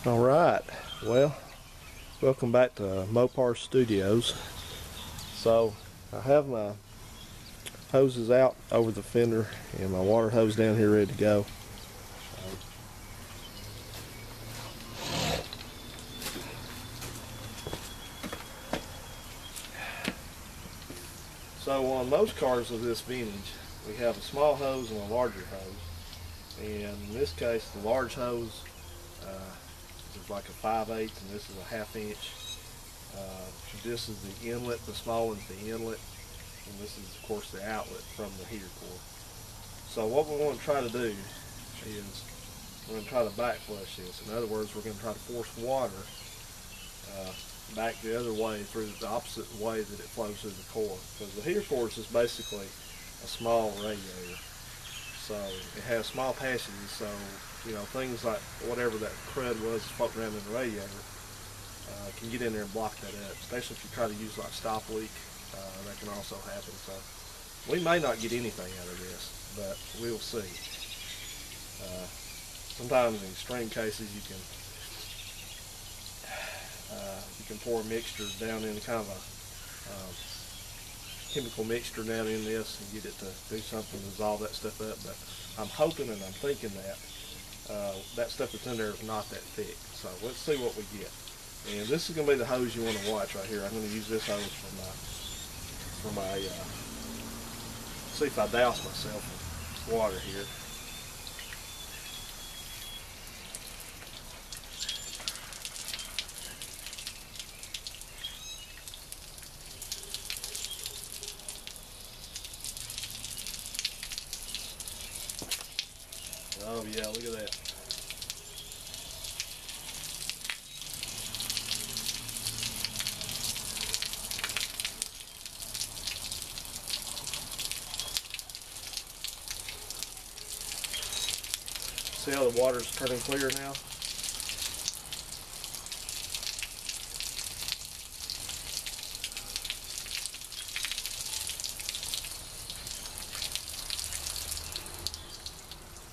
Alright, well, welcome back to Mopar Studios. So, I have my hoses out over the fender and my water hose down here ready to go. So on most cars of this vintage, we have a small hose and a larger hose. And in this case, the large hose is like a 5/8 and this is a 1/2 inch. This is the inlet, the small one's the inlet, and this is of course the outlet from the heater core. So what we want to try to do is we're going to try to backflush this. In other words, we're going to try to force water back the other way, through the opposite way that it flows through the core. Because the heater core is just basically a small radiator. So it has small passages, so you know, things like whatever that crud was floating around in the radiator can get in there and block that up, especially if you try to use like stop leak. That can also happen. So we may not get anything out of this, but we'll see. Sometimes in extreme cases you can pour a mixture down in kind of a chemical mixture down in this and get it to do something to dissolve that stuff up. But I'm hoping and I'm thinking that that stuff that's in there is not that thick. So let's see what we get. And this is going to be the hose you want to watch right here. I'm going to use this hose for my see if I douse myself with water here. Oh yeah, look at that. See how the water's turning clear now?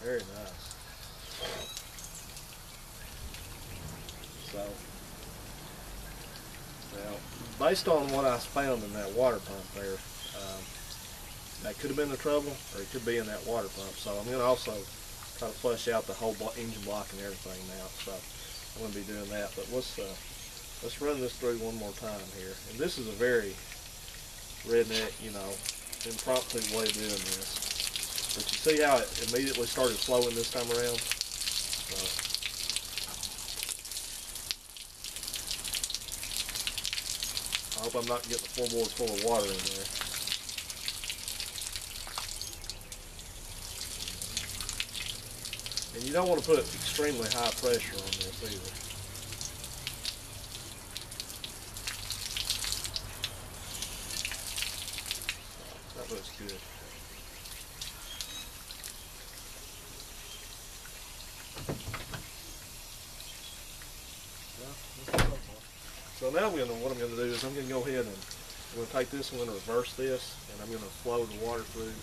Very nice. So, now, based on what I found in that water pump there, that could have been the trouble, or it could be in that water pump. So I'm going to also try to flush out the whole engine block and everything now. So I'm going to be doing that. But let's run this through one more time here. And this is a very redneck, you know, impromptu way of doing this. But you see how it immediately started flowing this time around? I hope I'm not getting the floorboards full of water in there. And you don't want to put extremely high pressure on this either. That looks good. So now what I'm going to do is I'm going to go ahead and I'm going to take this, I'm going to reverse this, and I'm going to flow the water through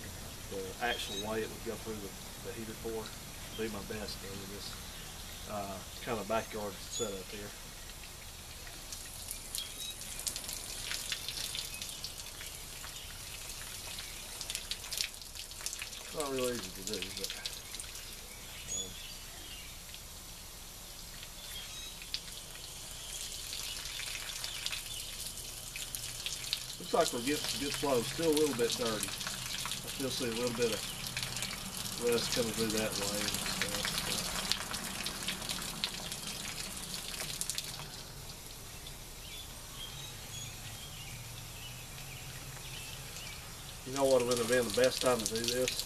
the actual way it would go through the heater core. Do my best in this kind of backyard setup here. It's not real easy to do, but looks like we're getting some good flow. Still a little bit dirty. I still see a little bit of rust coming through that way and stuff. You know what would have been the best time to do this?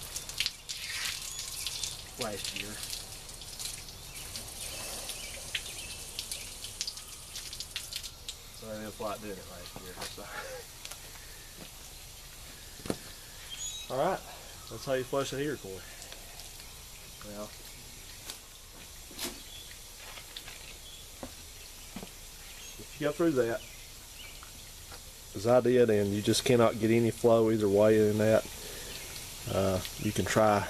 Last year. So I didn't feel like doing it last year. So. Alright, that's how you flush a heater core. Well, if you go through that, as I did, and you just cannot get any flow either way in that, you can try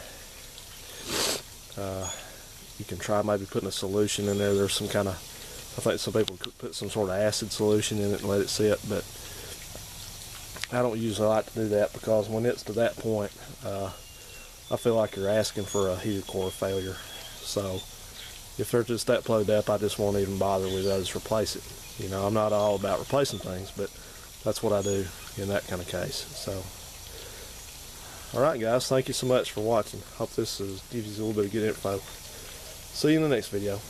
You can try maybe putting a solution in there. There's some kind of, I think some people could put some sort of acid solution in it and let it sit, but I don't usually like to do that, because when it's to that point, I feel like you're asking for a heater core failure. So if they're just that plugged up, I just won't even bother with it. I just replace it. You know, I'm not all about replacing things, but that's what I do in that kind of case. So, alright guys, thank you so much for watching. Hope this gives you a little bit of good info. See you in the next video.